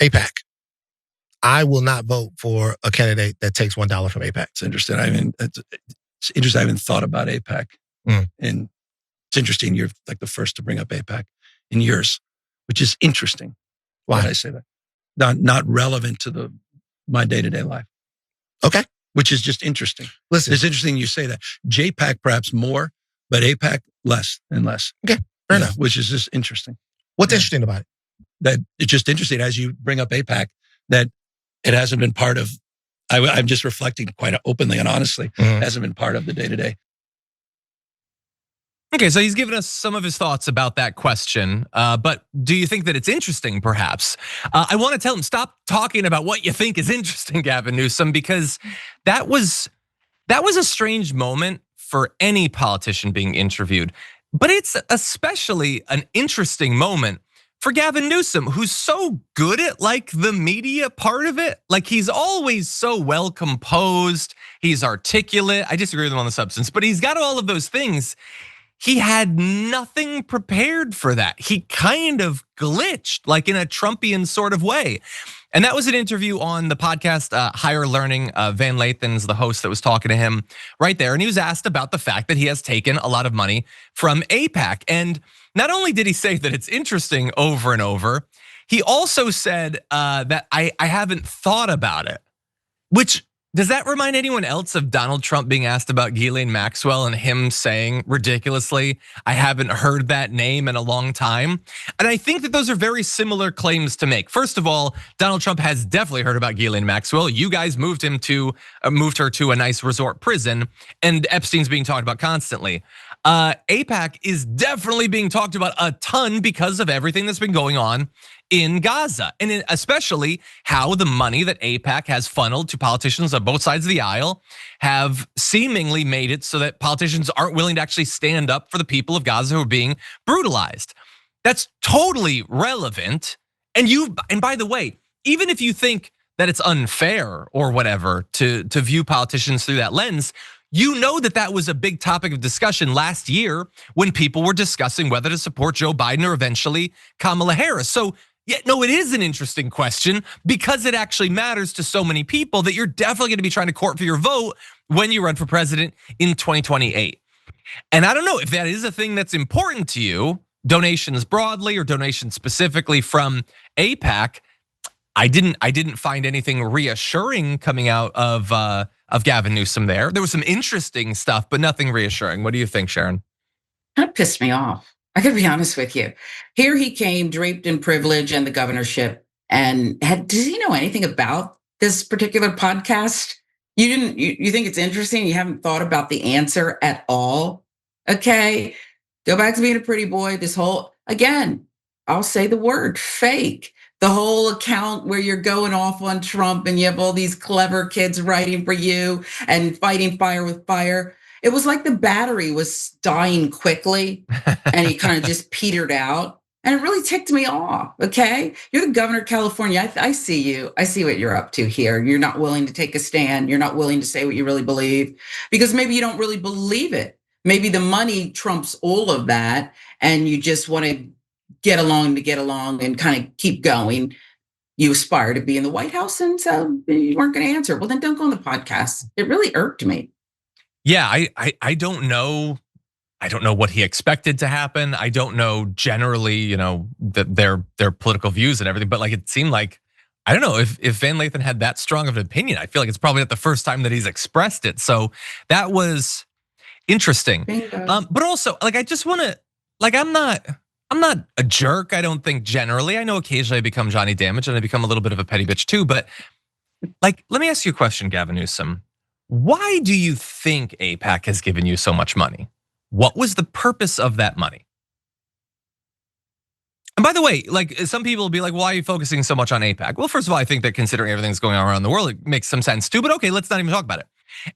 AIPAC. I will not vote for a candidate that takes $1 from AIPAC. It's interesting. It's interesting. I haven't thought about AIPAC. And it's interesting. You're like the first to bring up AIPAC in years, which is interesting. Why did I say that? Not relevant to my day-to-day life. Okay. Which is just interesting. Listen. It's interesting you say that. JPAC perhaps more, but AIPAC less and less. Okay. Fair enough. Which is just interesting. What's interesting about it? That it's just interesting as you bring up AIPAC that it hasn't been part of, I'm just reflecting quite openly and honestly, hasn't been part of the day-to-day. Okay, so he's given us some of his thoughts about that question, but do you think that it's interesting, perhaps? I want to tell him, stop talking about what you think is interesting, Gavin Newsom, because that was a strange moment for any politician being interviewed. But it's especially an interesting moment for Gavin Newsom, who's so good at like the media part of it. Like he's always so well composed, he's articulate. I disagree with him on the substance, but he's got all of those things. He had nothing prepared for that. He kind of glitched like in a Trumpian sort of way. And that was an interview on the podcast Higher Learning. Van Lathan's the host that was talking to him right there. And he was asked about the fact that he has taken a lot of money from AIPAC. And not only did he say that it's interesting over and over, he also said that I haven't thought about it, which does that remind anyone else of Donald Trump being asked about Ghislaine Maxwell and him saying ridiculously, I haven't heard that name in a long time? And I think that those are very similar claims to make. First of all, Donald Trump has definitely heard about Ghislaine Maxwell. You guys moved her to a nice resort prison, and Epstein's being talked about constantly. AIPAC is definitely being talked about a ton because of everything that's been going on in Gaza, and especially how the money that AIPAC has funneled to politicians on both sides of the aisle have seemingly made it so that politicians aren't willing to actually stand up for the people of Gaza who are being brutalized. That's totally relevant. And by the way, even if you think that it's unfair or whatever to view politicians through that lens, you know that was a big topic of discussion last year when people were discussing whether to support Joe Biden or eventually Kamala Harris. So yeah, no, it is an interesting question because it actually matters to so many people that you're definitely going to be trying to court for your vote when you run for president in 2028. And I don't know if that is a thing that's important to you, donations broadly or donations specifically from AIPAC. I didn't find anything reassuring coming out of Gavin Newsom there. There was some interesting stuff, but nothing reassuring. What do you think, Sharon? Kind of pissed me off. I gotta be honest with you. Here he came, draped in privilege and the governorship, and does he know anything about this particular podcast? You think it's interesting? You haven't thought about the answer at all? Okay, go back to being a pretty boy. Again, I'll say the word, fake. The whole account where you're going off on Trump and you have all these clever kids writing for you and fighting fire with fire. It was like the battery was dying quickly and he kind of just petered out. And it really ticked me off, okay? You're the governor of California. I see you. I see what you're up to here. You're not willing to take a stand. You're not willing to say what you really believe because maybe you don't really believe it. Maybe the money trumps all of that and you just want to get along and kind of keep going. You aspire to be in the White House and so you weren't going to answer. Well, then don't go on the podcast. It really irked me. Yeah, I don't know. I don't know what he expected to happen. I don't know generally, their political views and everything. But like it seemed like, I don't know if Van Lathan had that strong of an opinion. I feel like it's probably not the first time that he's expressed it. So that was interesting. But also, like I just want to, like I'm not a jerk. I don't think generally. I know occasionally I become Johnny Damage and I become a little bit of a petty bitch too. But like, let me ask you a question, Gavin Newsom. Why do you think AIPAC has given you so much money? What was the purpose of that money? And by the way, like some people will be like, why are you focusing so much on AIPAC? Well, first of all, I think that considering everything that's going on around the world, it makes some sense too, but okay, let's not even talk about it.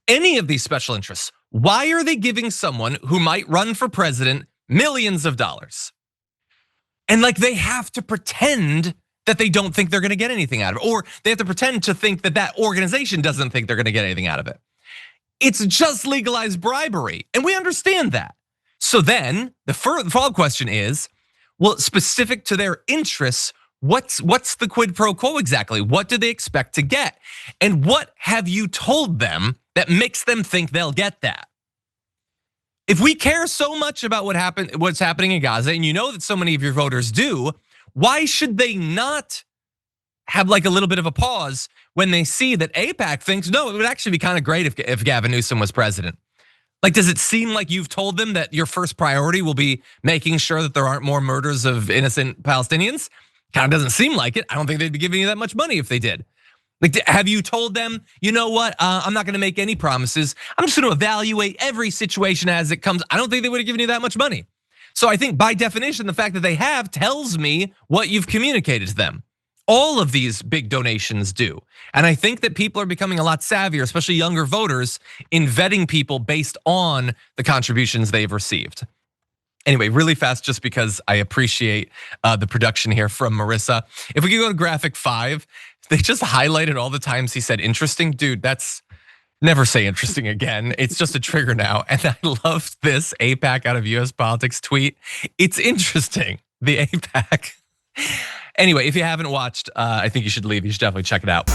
Any of these special interests, why are they giving someone who might run for president millions of dollars? And like they have to pretend that they don't think they're gonna get anything out of it, or they have to pretend to think that that organization doesn't think they're gonna get anything out of it. It's just legalized bribery, and we understand that. So then the follow-up question is, well, specific to their interests, What's the quid pro quo exactly? What do they expect to get? And what have you told them that makes them think they'll get that? If we care so much about what's happening in Gaza, and you know that so many of your voters do, why should they not have like a little bit of a pause when they see that AIPAC thinks, no, it would actually be kind of great if Gavin Newsom was president? Like, does it seem like you've told them that your first priority will be making sure that there aren't more murders of innocent Palestinians? Kind of doesn't seem like it. I don't think they'd be giving you that much money if they did. Like, have you told them, you know what, I'm not gonna make any promises. I'm just gonna evaluate every situation as it comes. I don't think they would have given you that much money. So I think by definition, the fact that they have tells me what you've communicated to them. All of these big donations do. And I think that people are becoming a lot savvier, especially younger voters, in vetting people based on the contributions they've received. Anyway, really fast, just because I appreciate the production here from Marissa. If we could go to graphic 5, they just highlighted all the times he said interesting. Dude, that's never say interesting again. It's just a trigger now. And I loved this AIPAC out of US politics tweet. It's interesting, the AIPAC. Anyway, if you haven't watched, I think you should leave. You should definitely check it out.